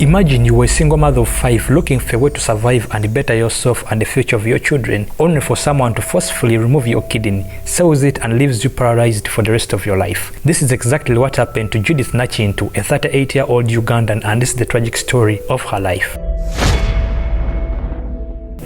Imagine you were a single mother of 5 looking for a way to survive and better yourself and the future of your children, only for someone to forcefully remove your kidney, sells it and leaves you paralyzed for the rest of your life. This is exactly what happened to Judith Nakintu, a 38-year-old Ugandan, and this is the tragic story of her life.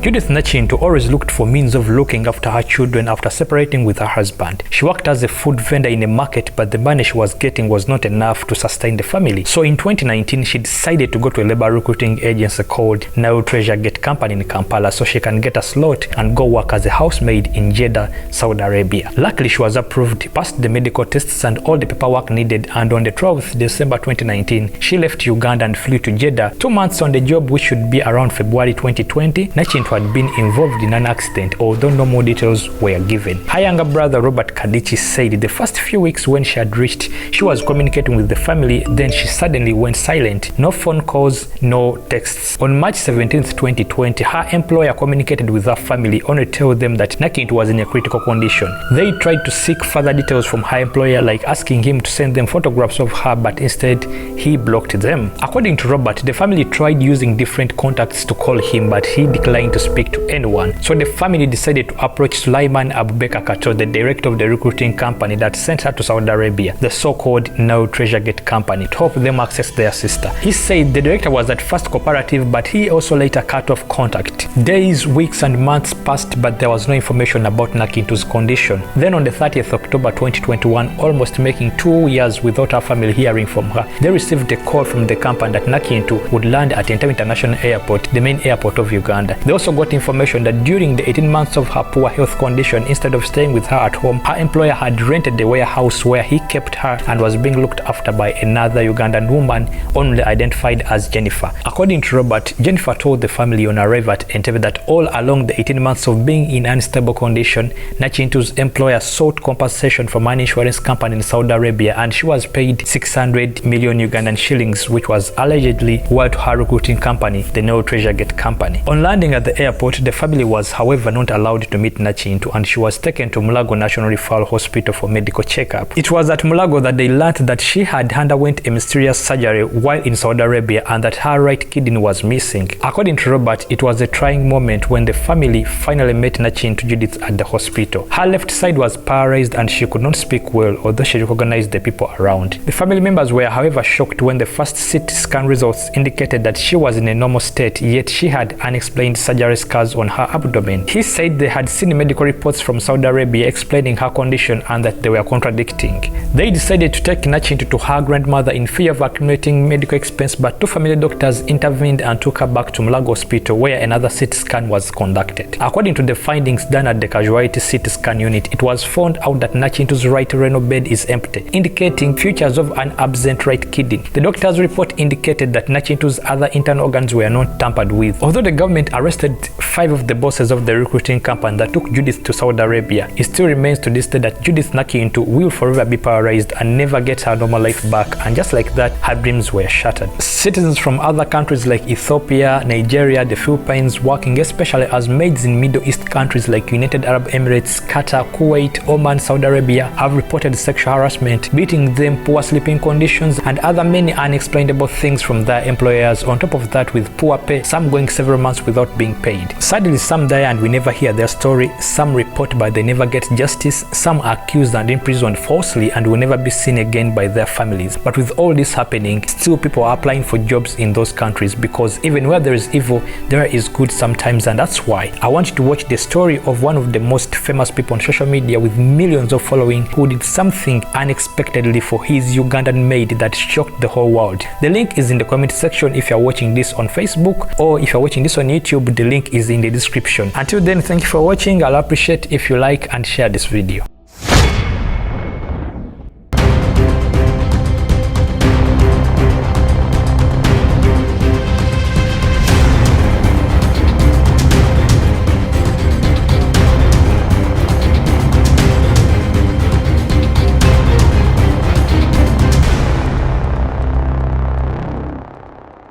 Judith Nakintu always looked for means of looking after her children after separating with her husband. She worked as a food vendor in a market, but the money she was getting was not enough to sustain the family. So in 2019, she decided to go to a labor recruiting agency called Maid Treasure Gate Company in Kampala so she can get a slot and go work as a housemaid in Jeddah, Saudi Arabia. Luckily, she was approved, passed the medical tests and all the paperwork needed, and on the 12th December 2019, she left Uganda and flew to Jeddah. 2 months on the job, which should be around February 2020, Nakintu had been involved in an accident, although no more details were given. Her younger brother Robert Kadichi said the first few weeks when she had reached, she was communicating with the family, then she suddenly went silent. No phone calls, no texts. On March 17, 2020, her employer communicated with her family, only to tell them that Nakintu was in a critical condition. They tried to seek further details from her employer, like asking him to send them photographs of her, but instead he blocked them. According to Robert, the family tried using different contacts to call him, but he declined to speak to anyone. So the family decided to approach Sulaiman Abubakar Kato, the director of the recruiting company that sent her to Saudi Arabia, the so-called Maid Treasure Gate Company, to help them access their sister. He said the director was at first cooperative, but he also later cut off contact. Days, weeks and months passed, but there was no information about Nakintu's condition. Then on the 30th October 2021, almost making 2 years without her family hearing from her, they received a call from the company that Nakintu would land at Entebbe International Airport, the main airport of Uganda. They also got information that during the 18 months of her poor health condition, instead of staying with her at home, her employer had rented a warehouse where he kept her and was being looked after by another Ugandan woman, only identified as Jennifer. According to Robert, Jennifer told the family on arrival at Entebbe that all along the 18 months of being in unstable condition, Nakintu's employer sought compensation from an insurance company in Saudi Arabia, and she was paid 600 million Ugandan shillings, which was allegedly worth to her recruiting company, the Maid Treasure Gate Company. On landing at the airport, the family was, however, not allowed to meet Nakintu, and she was taken to Mulago National Referral Hospital for medical checkup. It was at Mulago that they learned that she had underwent a mysterious surgery while in Saudi Arabia and that her right kidney was missing. According to Robert, it was a trying moment when the family finally met Nakintu Judith at the hospital. Her left side was paralyzed and she could not speak well, although she recognized the people around. The family members were, however, shocked when the first CT scan results indicated that she was in a normal state, yet she had unexplained surgery scars on her abdomen. He said they had seen medical reports from Saudi Arabia explaining her condition and that they were contradicting. They decided to take Nakintu to her grandmother in fear of accumulating medical expense, but 2 family doctors intervened and took her back to Mulago Hospital, where another CT scan was conducted. According to the findings done at the casualty CT scan unit, it was found out that Nakintu's right renal bed is empty, indicating features of an absent right kidney. The doctor's report indicated that Nakintu's other internal organs were not tampered with. Although the government arrested 5 of the bosses of the recruiting company that took Judith to Saudi Arabia, it still remains to this day that Judith Nakintu will forever be paralyzed and never get her normal life back, and just like that, her dreams were shattered. Citizens from other countries like Ethiopia, Nigeria, the Philippines, working especially as maids in Middle East countries like United Arab Emirates, Qatar, Kuwait, Oman, Saudi Arabia, have reported sexual harassment, beating them, poor sleeping conditions, and other many unexplainable things from their employers. On top of that, with poor pay, some going several months without being paid. Sadly, some die and we never hear their story. Some report but they never get justice. Some are accused and imprisoned falsely and will never be seen again by their families. But with all this happening, still people are applying for jobs in those countries, because even where there is evil, there is good sometimes, and that's why I want you to watch the story of one of the most famous people on social media with millions of following who did something unexpectedly for his Ugandan maid that shocked the whole world. The link is in the comment section if you're watching this on Facebook, or if you're watching this on YouTube, the link is in the description. Until then, thank you for watching. I'll appreciate if you like and share this video.